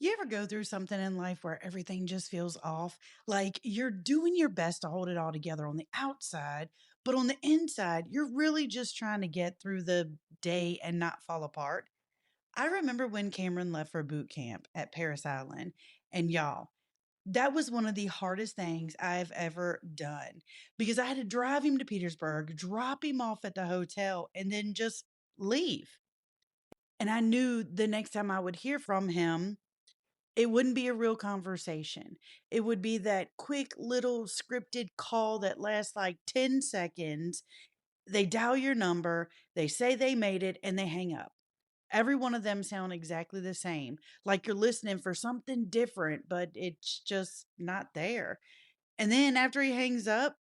You ever go through something in life where everything just feels off? Like you're doing your best to hold it all together on the outside, but on the inside, you're really just trying to get through the day and not fall apart. I remember when Cameron left for boot camp at Paris Island, and y'all, that was one of the hardest things I've ever done because I had to drive him to Petersburg, drop him off at the hotel, and then just leave. And I knew the next time I would hear from him, it wouldn't be a real conversation. It would be that quick little scripted call that lasts like 10 seconds. They dial your number, they say they made it, and they hang up. Every one of them sound exactly the same, like you're listening for something different, but it's just not there. And then after he hangs up,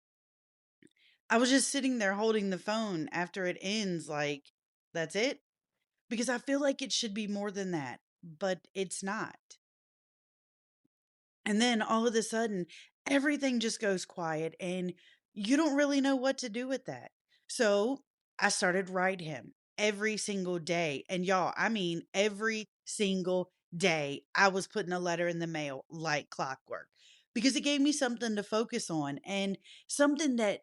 I was just sitting there holding the phone after it ends, like, that's it? Because I feel like it should be more than that, but it's not. And then all of a sudden, everything just goes quiet and you don't really know what to do with that. So I started write him every single day. And y'all, I mean, every single day, I was putting a letter in the mail like clockwork because it gave me something to focus on and something that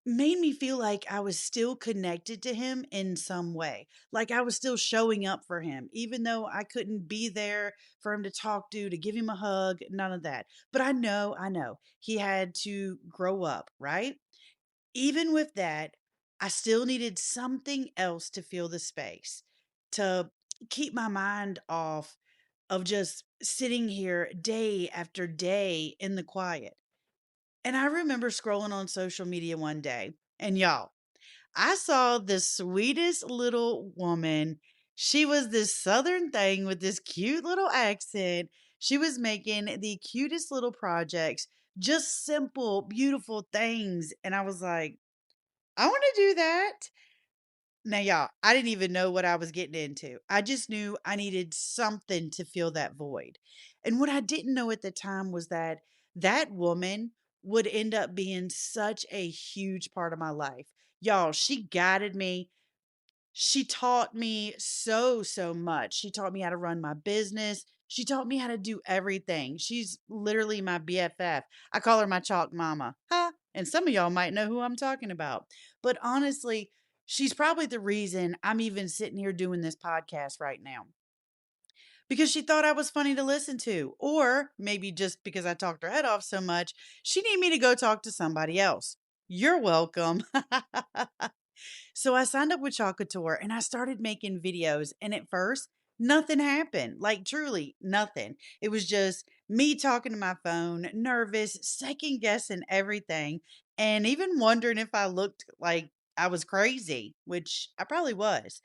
made me feel like I was still connected to him in some way. Like I was still showing up for him, even though I couldn't be there for him to talk to give him a hug, none of that. But I know he had to grow up, right? Even with that, I still needed something else to fill the space, to keep my mind off of just sitting here day after day in the quiet. And I remember scrolling on social media one day, and y'all, I saw the sweetest little woman. She was this southern thing with this cute little accent. She was making the cutest little projects, just simple, beautiful things. And I was like, I want to do that. Now, y'all, I didn't even know what I was getting into. I just knew I needed something to fill that void. And what I didn't know at the time was that that woman would end up being such a huge part of my life. Y'all, she guided me. She taught me so much. She taught me how to run my business. She taught me how to do everything. She's literally my BFF. I call her my chalk mama. Huh? And some of y'all might know who I'm talking about. But honestly, she's probably the reason I'm even sitting here doing this podcast right now because she thought I was funny to listen to. Or maybe just because I talked her head off so much, she needed me to go talk to somebody else. You're welcome. So I signed up with Chocolate and I started making videos. And at first, nothing happened. Like truly nothing. It was just me talking to my phone, nervous, second guessing everything, and even wondering if I looked like I was crazy, which I probably was.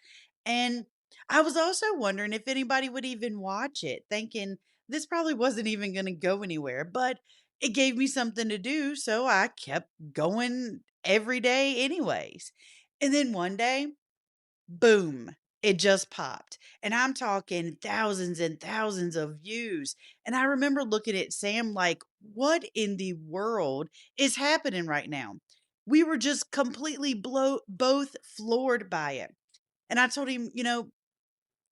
And I was also wondering if anybody would even watch it, thinking this probably wasn't even going to go anywhere. But it gave me something to do. So I kept going every day, anyways. And then one day, boom, it just popped. And I'm talking thousands and thousands of views. And I remember looking at Sam like, what in the world is happening right now? We were just completely both floored by it. And I told him,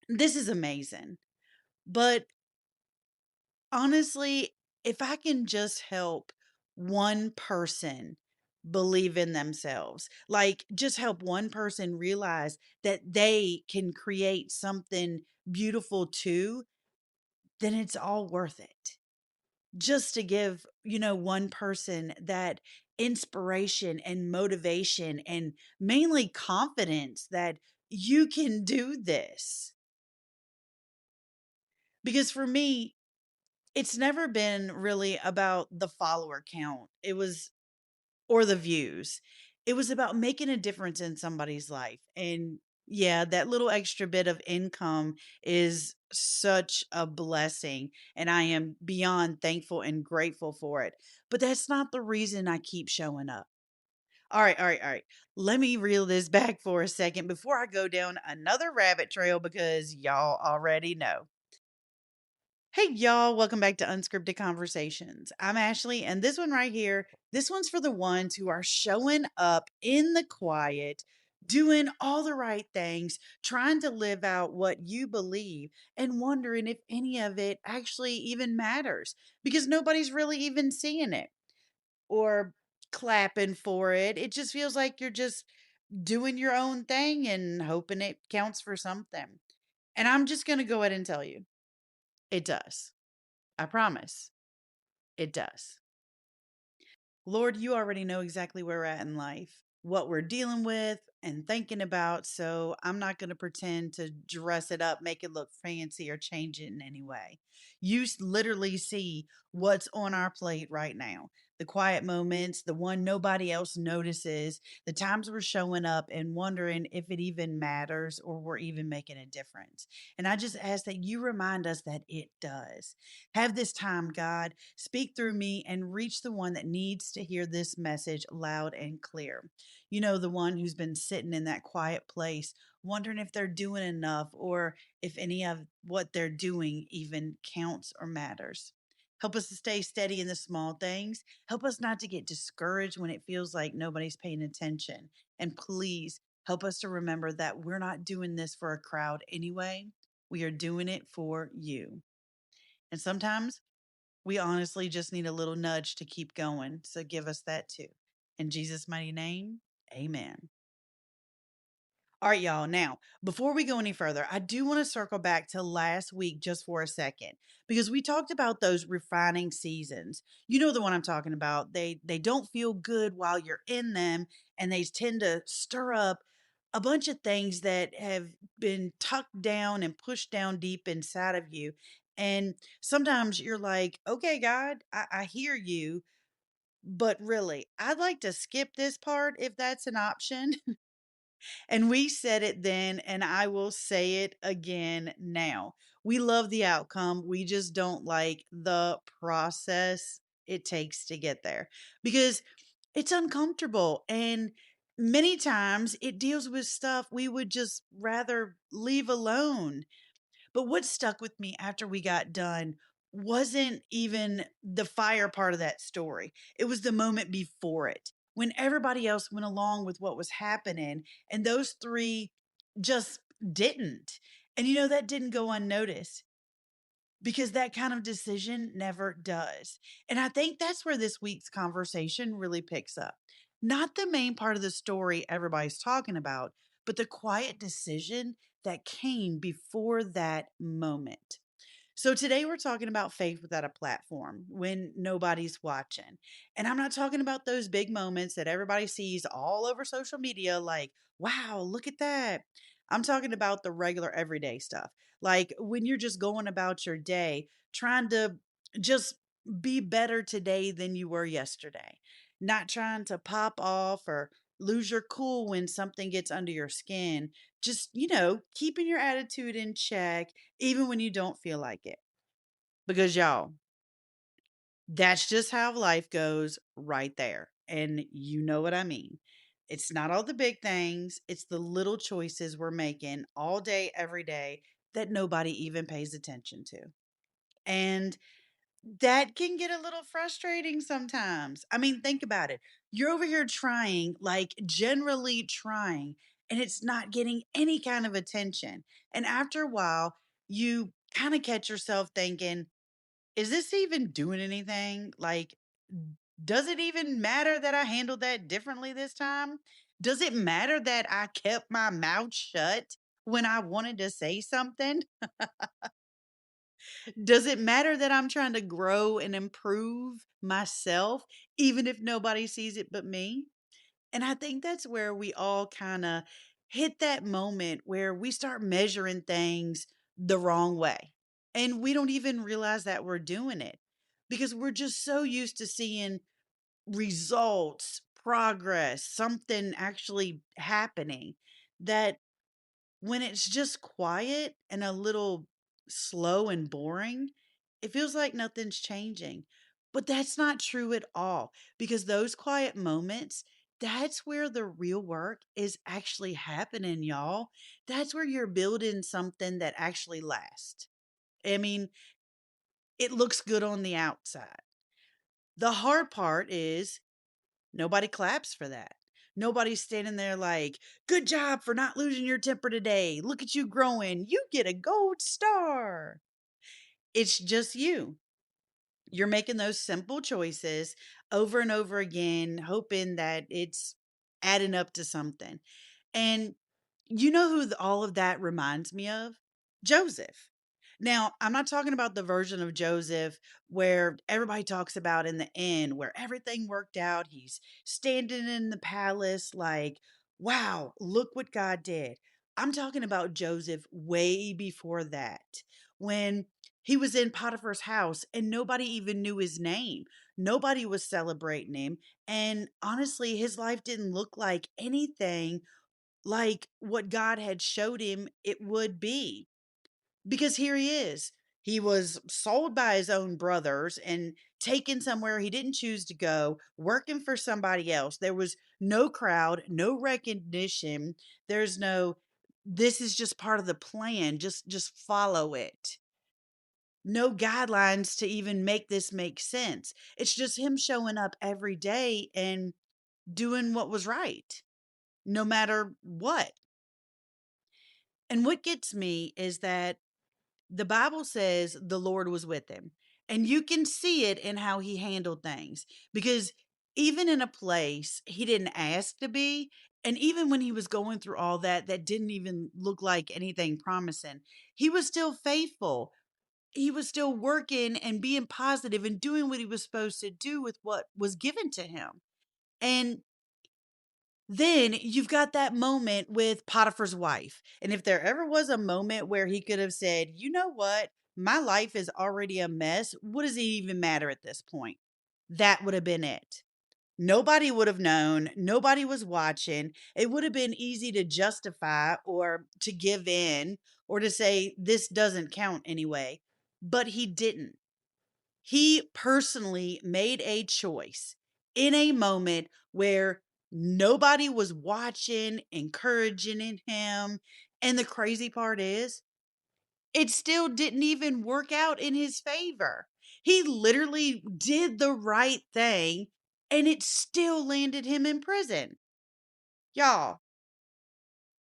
this is amazing. But honestly, if I can just help one person believe in themselves, like just help one person realize that they can create something beautiful too, then it's all worth it. Just to give, one person that inspiration and motivation and mainly confidence that you can do this. Because for me, it's never been really about the follower count. It was or the views. It was about making a difference in somebody's life. And yeah, that little extra bit of income is such a blessing. And I am beyond thankful and grateful for it. But that's not the reason I keep showing up. All right. Let me reel this back for a second before I go down another rabbit trail because y'all already know. Hey, y'all, welcome back to Unscripted Conversations. I'm Ashley, and this one right here, this one's for the ones who are showing up in the quiet, doing all the right things, trying to live out what you believe, and wondering if any of it actually even matters because nobody's really even seeing it or clapping for it. It just feels like you're just doing your own thing and hoping it counts for something. And I'm just going to go ahead and tell you it does. I promise it does. Lord, you already know exactly where we're at in life, what we're dealing with and thinking about. So I'm not going to pretend to dress it up, make it look fancy, or change it in any way. Literally see what's on our plate right now, the quiet moments, the one nobody else notices, the times we're showing up and wondering if it even matters or we're even making a difference. And I just ask that you remind us that it does. Have this time, God. Speak through me and reach the one that needs to hear this message loud and clear. You know, the one who's been sitting in that quiet place, wondering if they're doing enough or if any of what they're doing even counts or matters. Help us to stay steady in the small things. Help us not to get discouraged when it feels like nobody's paying attention. And please help us to remember that we're not doing this for a crowd anyway. We are doing it for you. And sometimes we honestly just need a little nudge to keep going. So give us that too. In Jesus' mighty name, amen. All right, y'all. Now, before we go any further, I do want to circle back to last week just for a second because we talked about those refining seasons. You know the one I'm talking about. They don't feel good while you're in them, and they tend to stir up a bunch of things that have been tucked down and pushed down deep inside of you. And sometimes you're like, okay, God, I hear you, but really, I'd like to skip this part if that's an option. And we said it then, and I will say it again now. We love the outcome. We just don't like the process it takes to get there because it's uncomfortable. And many times it deals with stuff we would just rather leave alone. But what stuck with me after we got done wasn't even the fire part of that story. It was the moment before it when everybody else went along with what was happening and those three just didn't. And you know, that didn't go unnoticed because that kind of decision never does. And I think that's where this week's conversation really picks up. Not the main part of the story everybody's talking about, but the quiet decision that came before that moment. So today we're talking about faith without a platform when nobody's watching. And I'm not talking about those big moments that everybody sees all over social media like, wow, look at that. I'm talking about the regular everyday stuff. Like when you're just going about your day trying to just be better today than you were yesterday. Not trying to pop off or lose your cool when something gets under your skin. Just, keeping your attitude in check even when you don't feel like it. Because, y'all, that's just how life goes right there. And you know what I mean. It's not all the big things, it's the little choices we're making all day, every day that nobody even pays attention to. And that can get a little frustrating sometimes. I mean, think about it. You're over here trying, like generally trying, and it's not getting any kind of attention. And after a while, you kind of catch yourself thinking, is this even doing anything? Like, does it even matter that I handled that differently this time? Does it matter that I kept my mouth shut when I wanted to say something? Does it matter that I'm trying to grow and improve myself, even if nobody sees it but me? And I think that's where we all kind of hit that moment where we start measuring things the wrong way. And we don't even realize that we're doing it because we're just so used to seeing results, progress, something actually happening that when it's just quiet and a little slow and boring, it feels like nothing's changing. But that's not true at all because those quiet moments, that's where the real work is actually happening, y'all. That's where you're building something that actually lasts. I mean, it looks good on the outside. The hard part is nobody claps for that. Nobody's standing there like, good job for not losing your temper today. Look at you growing. You get a gold star. It's just you. You're making those simple choices over and over again, hoping that it's adding up to something. And you know who all of that reminds me of? Joseph. Now, I'm not talking about the version of Joseph where everybody talks about in the end, where everything worked out. He's standing in the palace, like, wow, look what God did. I'm talking about Joseph way before that, when he was in Potiphar's house and nobody even knew his name. Nobody was celebrating him. And honestly, his life didn't look like anything like what God had showed him it would be. Because here he is. He was sold by his own brothers and taken somewhere he didn't choose to go, working for somebody else. There was no crowd, no recognition. There's no, this is just part of the plan. Just follow it. No guidelines to even make this make sense. It's just him showing up every day and doing what was right, no matter what. And what gets me is that the Bible says the Lord was with him. And you can see it in how he handled things, because even in a place he didn't ask to be, and even when he was going through all that, that didn't even look like anything promising, he was still faithful. He was still working and being positive and doing what he was supposed to do with what was given to him. And then you've got that moment with Potiphar's wife. And if there ever was a moment where he could have said, you know what? My life is already a mess. What does it even matter at this point? That would have been it. Nobody would have known. Nobody was watching. It would have been easy to justify or to give in or to say, this doesn't count anyway. But he didn't. He personally made a choice in a moment where nobody was watching, encouraging him. And the crazy part is, it still didn't even work out in his favor. He literally did the right thing and it still landed him in prison. Y'all,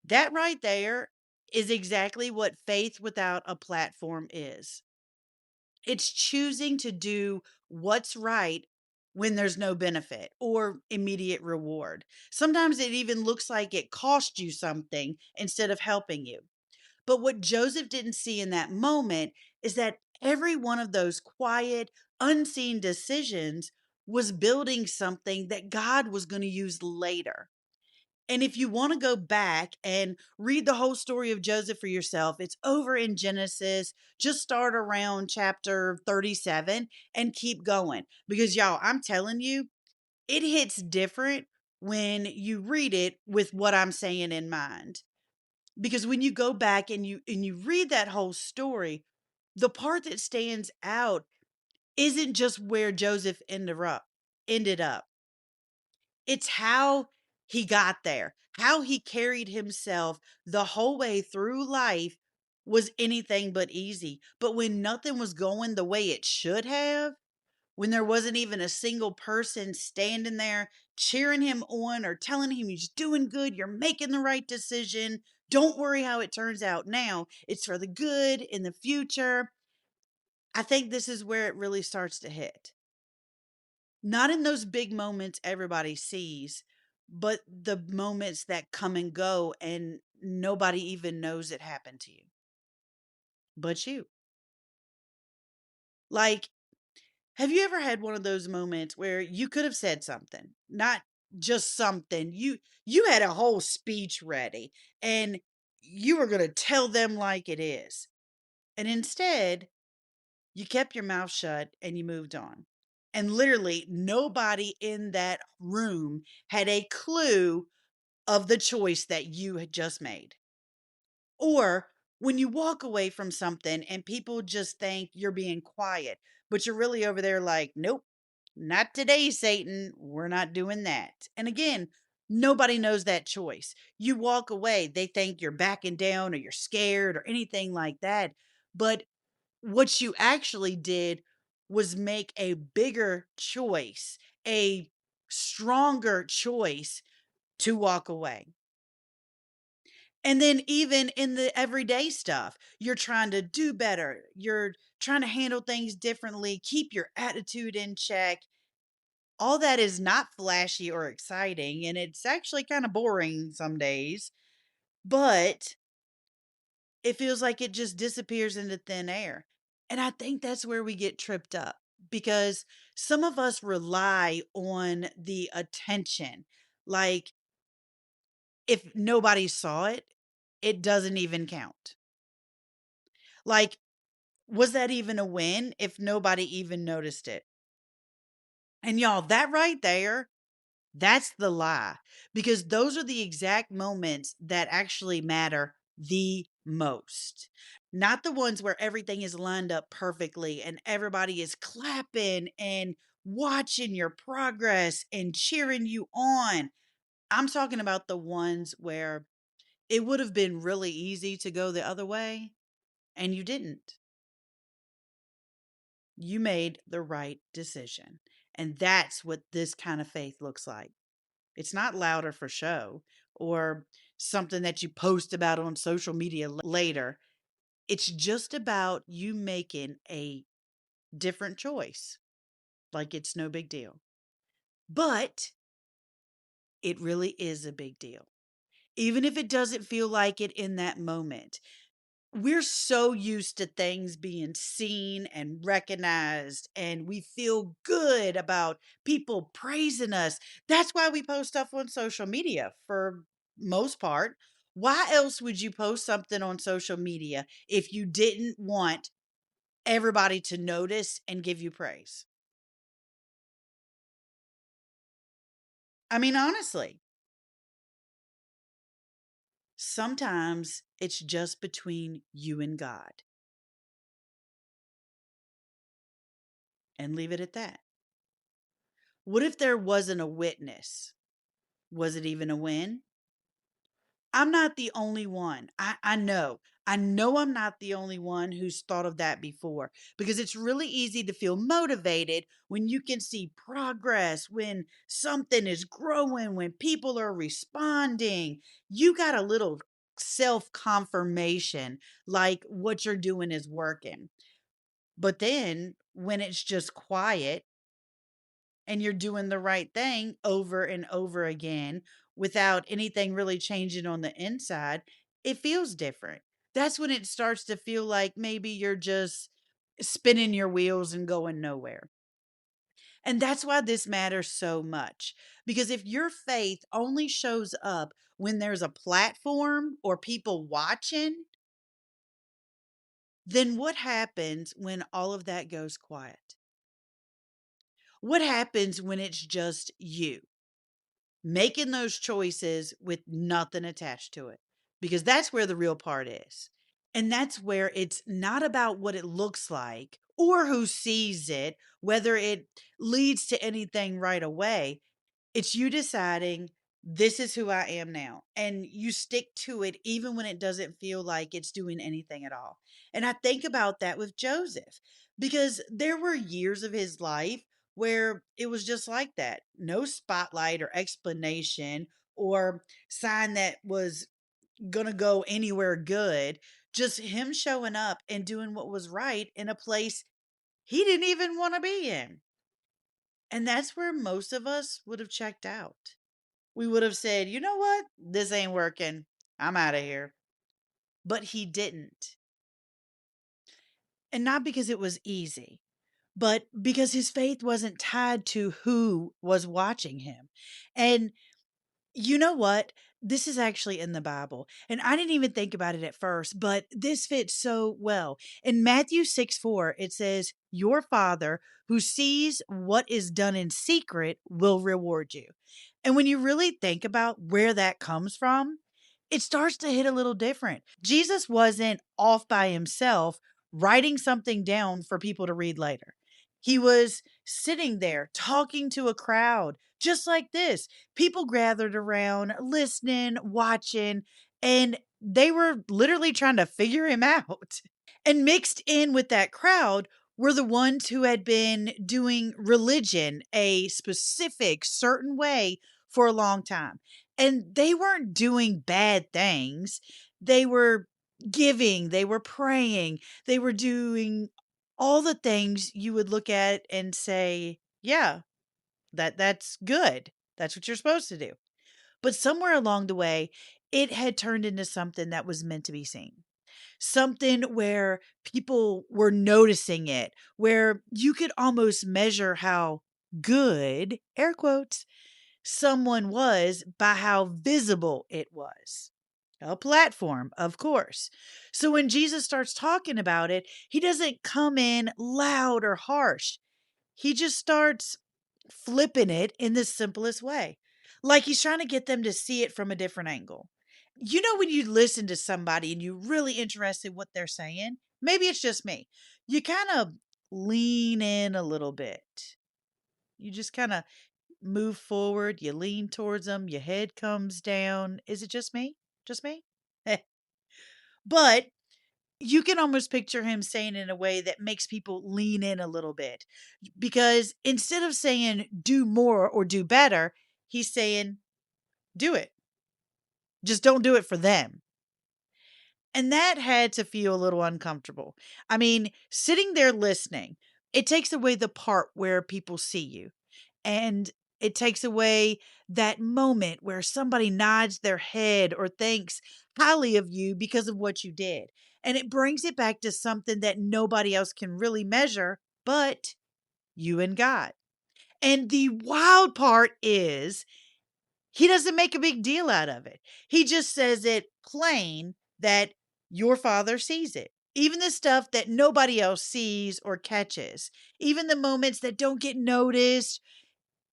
that right there is exactly what faith without a platform is. It's choosing to do what's right when there's no benefit or immediate reward. Sometimes it even looks like it cost you something instead of helping you. But what Joseph didn't see in that moment is that every one of those quiet, unseen decisions was building something that God was going to use later. And if you want to go back and read the whole story of Joseph for yourself, it's over in Genesis. Just start around chapter 37 and keep going. Because, y'all, I'm telling you, it hits different when you read it with what I'm saying in mind. Because when you go back and you read that whole story, the part that stands out isn't just where Joseph ended up. It's how he got there, how he carried himself the whole way through life was anything but easy. But when nothing was going the way it should have, when there wasn't even a single person standing there cheering him on or telling him he's doing good, you're making the right decision, don't worry how it turns out now, it's for the good in the future. I think this is where it really starts to hit. Not in those big moments everybody sees, but the moments that come and go and nobody even knows it happened to you but you. Like, have you ever had one of those moments where you could have said something, not just something, you had a whole speech ready and you were going to tell them like it is. And instead, you kept your mouth shut and you moved on. And literally nobody in that room had a clue of the choice that you had just made. Or when you walk away from something and people just think you're being quiet, but you're really over there like, nope, not today, Satan. We're not doing that. And again, nobody knows that choice. You walk away, they think you're backing down or you're scared or anything like that. But what you actually did was make a bigger choice, a stronger choice to walk away. And then even in the everyday stuff, you're trying to do better. You're trying to handle things differently, keep your attitude in check. All that is not flashy or exciting, and it's actually kind of boring some days, but it feels like it just disappears into thin air. And I think that's where we get tripped up because some of us rely on the attention. Like, if nobody saw it, it doesn't even count. Like, was that even a win if nobody even noticed it? And y'all, that right there, that's the lie. Because those are the exact moments that actually matter the most. Not the ones where everything is lined up perfectly and everybody is clapping and watching your progress and cheering you on. I'm talking about the ones where it would have been really easy to go the other way and you didn't. You made the right decision. And that's what this kind of faith looks like. It's not louder for show or something that you post about on social media later. It's just about you making a different choice. Like it's no big deal. But it really is a big deal. Even if it doesn't feel like it in that moment. We're so used to things being seen and recognized, and we feel good about people praising us. That's why we post stuff on social media for most part. Why else would you post something on social media if you didn't want everybody to notice and give you praise? I mean, honestly, sometimes it's just between you and God, and leave it at that. What if there wasn't a witness? Was it even a win? I'm not the only one. I know. I know I'm not the only one who's thought of that before because it's really easy to feel motivated when you can see progress, when something is growing, when people are responding. You got a little self confirmation like what you're doing is working. But then when it's just quiet, and you're doing the right thing over and over again without anything really changing on the inside, it feels different. That's when it starts to feel like maybe you're just spinning your wheels and going nowhere. And that's why this matters so much. Because if your faith only shows up when there's a platform or people watching, then what happens when all of that goes quiet? What happens when it's just you? Making those choices with nothing attached to it, because that's where the real part is. And that's where it's not about what it looks like or who sees it, whether it leads to anything right away. It's you deciding this is who I am now. And you stick to it even when it doesn't feel like it's doing anything at all. And I think about that with Joseph because there were years of his life where it was just like that. No spotlight or explanation or sign that was going to go anywhere good. Just him showing up and doing what was right in a place he didn't even want to be in. And that's where most of us would have checked out. We would have said, you know what? This ain't working. I'm out of here. But he didn't. And not because it was easy, but because his faith wasn't tied to who was watching him. And you know what? This is actually in the Bible. And I didn't even think about it at first, but this fits so well. In Matthew 6:4, it says, your Father who sees what is done in secret will reward you. And when you really think about where that comes from, it starts to hit a little different. Jesus wasn't off by himself writing something down for people to read later. He was sitting there talking to a crowd just like this. People gathered around, listening, watching, and they were literally trying to figure him out. And mixed in with that crowd were the ones who had been doing religion a specific, certain way for a long time. And they weren't doing bad things. They were giving, they were praying, they were doing all the things you would look at and say, yeah, that's good. That's what you're supposed to do. But somewhere along the way, it had turned into something that was meant to be seen. Something where people were noticing it, where you could almost measure how good, air quotes, someone was by how visible it was. A platform, of course. So when Jesus starts talking about it, he doesn't come in loud or harsh. He just starts flipping it in the simplest way. Like he's trying to get them to see it from a different angle. You know, when you listen to somebody and you're really interested in what they're saying, maybe it's just me. You kind of lean in a little bit. You just kind of move forward, you lean towards them, your head comes down. Is it just me? Just me? But you can almost picture him saying it in a way that makes people lean in a little bit. Because instead of saying do more or do better, he's saying do it. Just don't do it for them. And that had to feel a little uncomfortable. I mean, sitting there listening, it takes away the part where people see you. And it takes away that moment where somebody nods their head or thinks highly of you because of what you did. And it brings it back to something that nobody else can really measure but you and God. And the wild part is he doesn't make a big deal out of it. He just says it plain that your father sees it. Even the stuff that nobody else sees or catches, even the moments that don't get noticed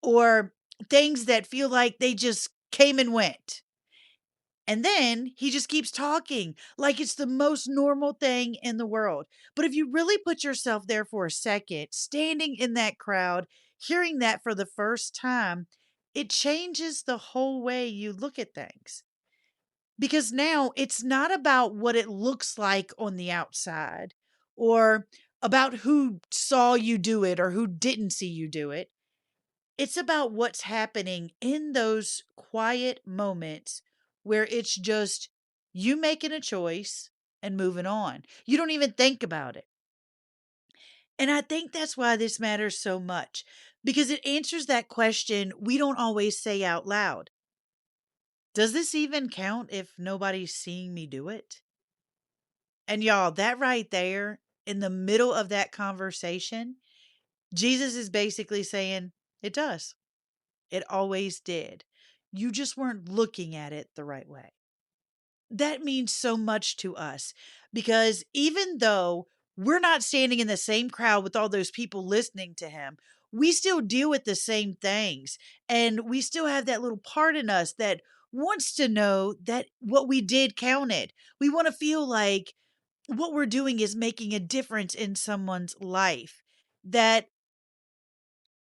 or things that feel like they just came and went. And then he just keeps talking like it's the most normal thing in the world. But if you really put yourself there for a second, standing in that crowd, hearing that for the first time, it changes the whole way you look at things. Because now it's not about what it looks like on the outside or about who saw you do it or who didn't see you do it. It's about what's happening in those quiet moments where it's just you making a choice and moving on. You don't even think about it. And I think that's why this matters so much because it answers that question we don't always say out loud. Does this even count if nobody's seeing me do it? And y'all, that right there in the middle of that conversation, Jesus is basically saying, it does. It always did. You just weren't looking at it the right way. That means so much to us because even though we're not standing in the same crowd with all those people listening to him, we still deal with the same things. And we still have that little part in us that wants to know that what we did counted. We want to feel like what we're doing is making a difference in someone's life. That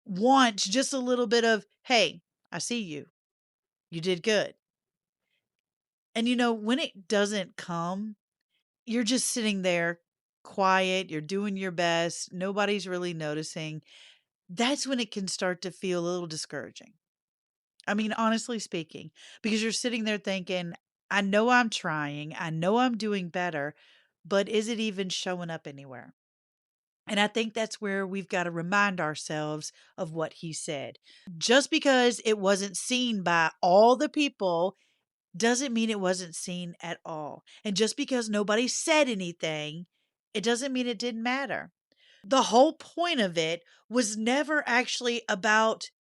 wants just a little bit of, hey, I see you. You did good. And when it doesn't come, you're just sitting there quiet, you're doing your best, nobody's really noticing. That's when it can start to feel a little discouraging. I mean, honestly speaking, because you're sitting there thinking, I know I'm trying, I know I'm doing better, but is it even showing up anywhere? And I think that's where we've got to remind ourselves of what he said. Just because it wasn't seen by all the people doesn't mean it wasn't seen at all. And just because nobody said anything, it doesn't mean it didn't matter. The whole point of it was never actually about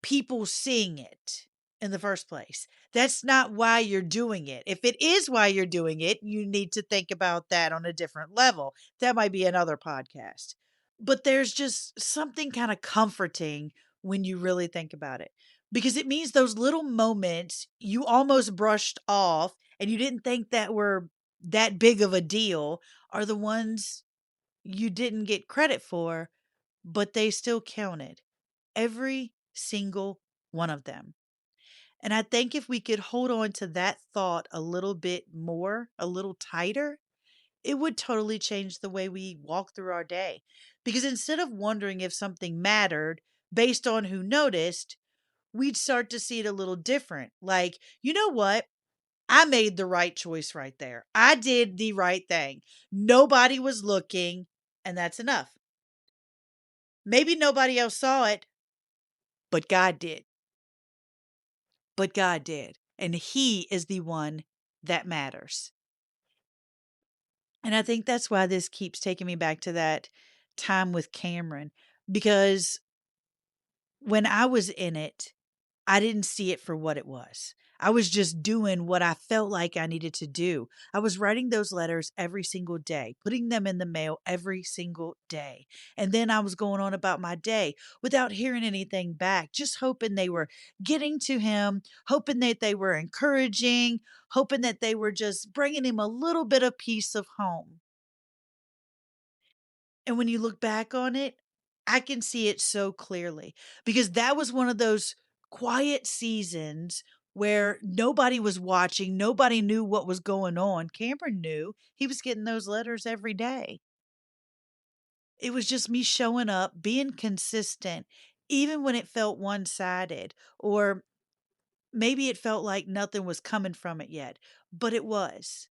people seeing it in the first place. That's not why you're doing it. If it is why you're doing it, you need to think about that on a different level. That might be another podcast. But there's just something kind of comforting when you really think about it because it means those little moments you almost brushed off and you didn't think that were that big of a deal are the ones you didn't get credit for, but they still counted. Every single one of them. And I think if we could hold on to that thought a little bit more, a little tighter, it would totally change the way we walk through our day. Because instead of wondering if something mattered based on who noticed, we'd start to see it a little different. Like, you know what? I made the right choice right there. I did the right thing. Nobody was looking, and that's enough. Maybe nobody else saw it, but God did. But God did. And He is the one that matters. And I think that's why this keeps taking me back to that time with Cameron, because when I was in it, I didn't see it for what it was. I was just doing what I felt like I needed to do. I was writing those letters every single day, putting them in the mail every single day. And then I was going on about my day without hearing anything back, just hoping they were getting to him, hoping that they were encouraging, hoping that they were just bringing him a little bit of peace of home. And when you look back on it, I can see it so clearly because that was one of those quiet seasons where nobody was watching, nobody knew what was going on. Cameron knew he was getting those letters every day. It was just me showing up, being consistent, even when it felt one sided, or maybe it felt like nothing was coming from it yet, but it was.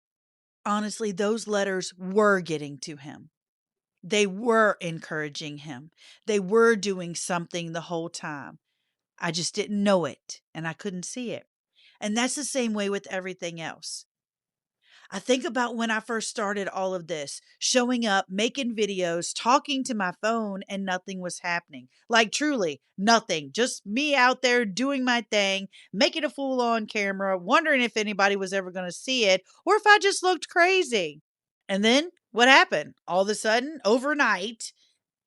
Honestly, those letters were getting to him. They were encouraging him. They were doing something the whole time. I just didn't know it and I couldn't see it. And that's the same way with everything else. I think about when I first started all of this, showing up, making videos, talking to my phone, and nothing was happening. Like truly nothing. Just me out there doing my thing, making a fool on camera, wondering if anybody was ever going to see it or if I just looked crazy. And then what happened? All of a sudden, overnight,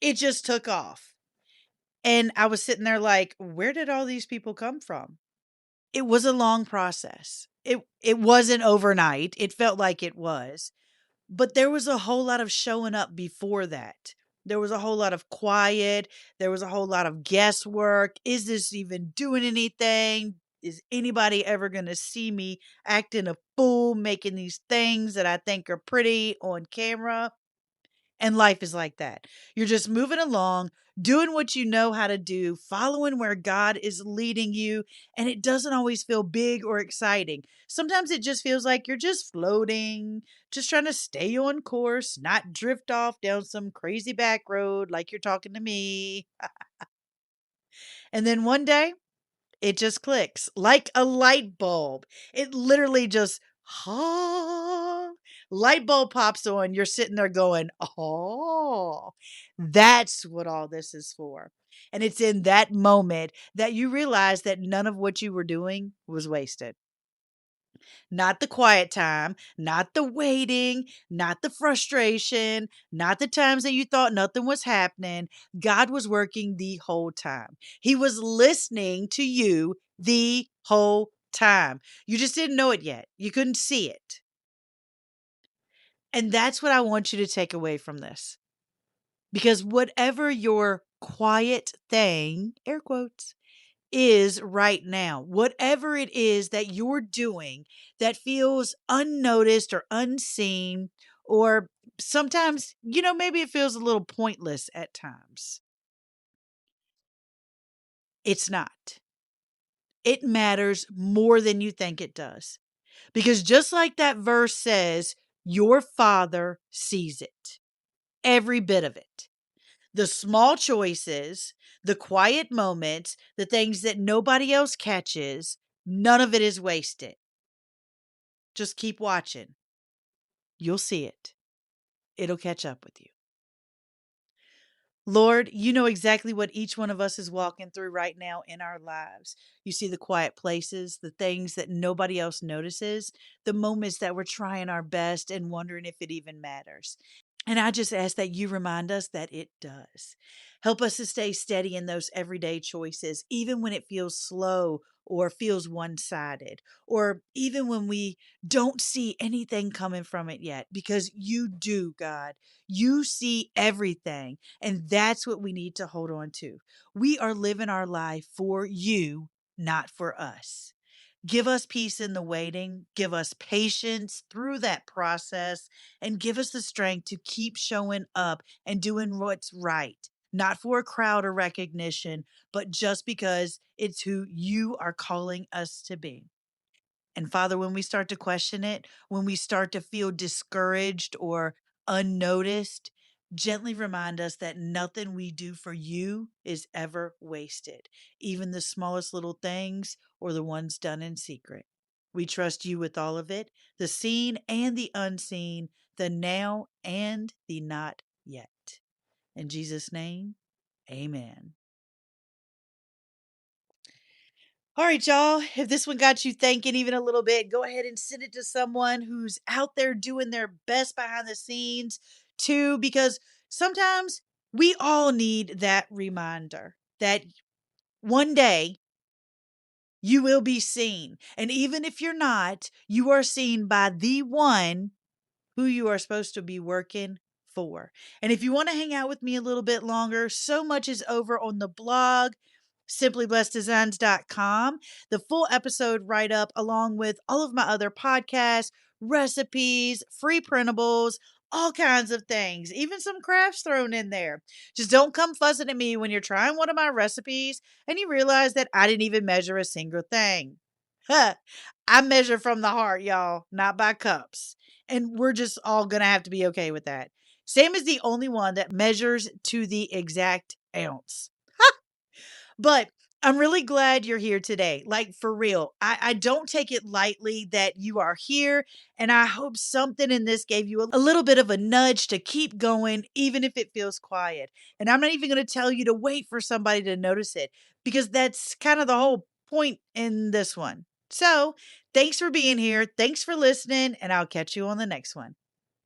it just took off. And I was sitting there like, where did all these people come from? It was a long process. It wasn't overnight. It felt like it was. But there was a whole lot of showing up before that. There was a whole lot of quiet. There was a whole lot of guesswork. Is this even doing anything? Is anybody ever going to see me acting a fool, making these things that I think are pretty on camera? And life is like that. You're just moving along, doing what you know how to do, following where God is leading you. And it doesn't always feel big or exciting. Sometimes it just feels like you're just floating, just trying to stay on course, not drift off down some crazy back road like you're talking to me. And then one day, it just clicks like a light bulb. It literally just, ha, light bulb pops on. You're sitting there going, oh, that's what all this is for. And it's in that moment that you realize that none of what you were doing was wasted. Not the quiet time, not the waiting, not the frustration, not the times that you thought nothing was happening. God was working the whole time. He was listening to you the whole time. You just didn't know it yet. You couldn't see it. And that's what I want you to take away from this. Because whatever your quiet thing, air quotes, is right now, whatever it is that you're doing that feels unnoticed or unseen, or sometimes, maybe it feels a little pointless at times. It's not. It matters more than you think it does. Because just like that verse says, your Father sees it, every bit of it. The small choices, the quiet moments, the things that nobody else catches, none of it is wasted. Just keep watching. You'll see it. It'll catch up with you. Lord, you know exactly what each one of us is walking through right now in our lives. You see the quiet places, the things that nobody else notices, the moments that we're trying our best and wondering if it even matters. And I just ask that you remind us that it does. Help us to stay steady in those everyday choices, even when it feels slow or feels one sided, or even when we don't see anything coming from it yet, because you do, God. You see everything. And that's what we need to hold on to. We are living our life for you, not for us. Give us peace in the waiting. Give us patience through that process and give us the strength to keep showing up and doing what's right. not for a crowd or recognition, but just because it's who you are calling us to be. And Father, when we start to question it, when we start to feel discouraged or unnoticed, gently remind us that nothing we do for you is ever wasted, even the smallest little things or the ones done in secret. We trust you with all of it, the seen and the unseen, the now and the not yet. In Jesus' name, amen. All right, y'all. If this one got you thinking even a little bit, go ahead and send it to someone who's out there doing their best behind the scenes too, because sometimes we all need that reminder that one day you will be seen. And even if you're not, you are seen by the one who you are supposed to be working for. And if you want to hang out with me a little bit longer, so much is over on the blog, simplyblesseddesigns.com. The full episode write up, along with all of my other podcasts, recipes, free printables, all kinds of things, even some crafts thrown in there. Just don't come fussing at me when you're trying one of my recipes and you realize that I didn't even measure a single thing. I measure from the heart, y'all, not by cups. And we're just all going to have to be okay with that. Sam is the only one that measures to the exact ounce. But I'm really glad you're here today. Like, for real. I don't take it lightly that you are here. And I hope something in this gave you a little bit of a nudge to keep going, even if it feels quiet. And I'm not even going to tell you to wait for somebody to notice it, because that's kind of the whole point in this one. So thanks for being here. Thanks for listening. And I'll catch you on the next one.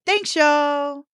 Thanks, y'all.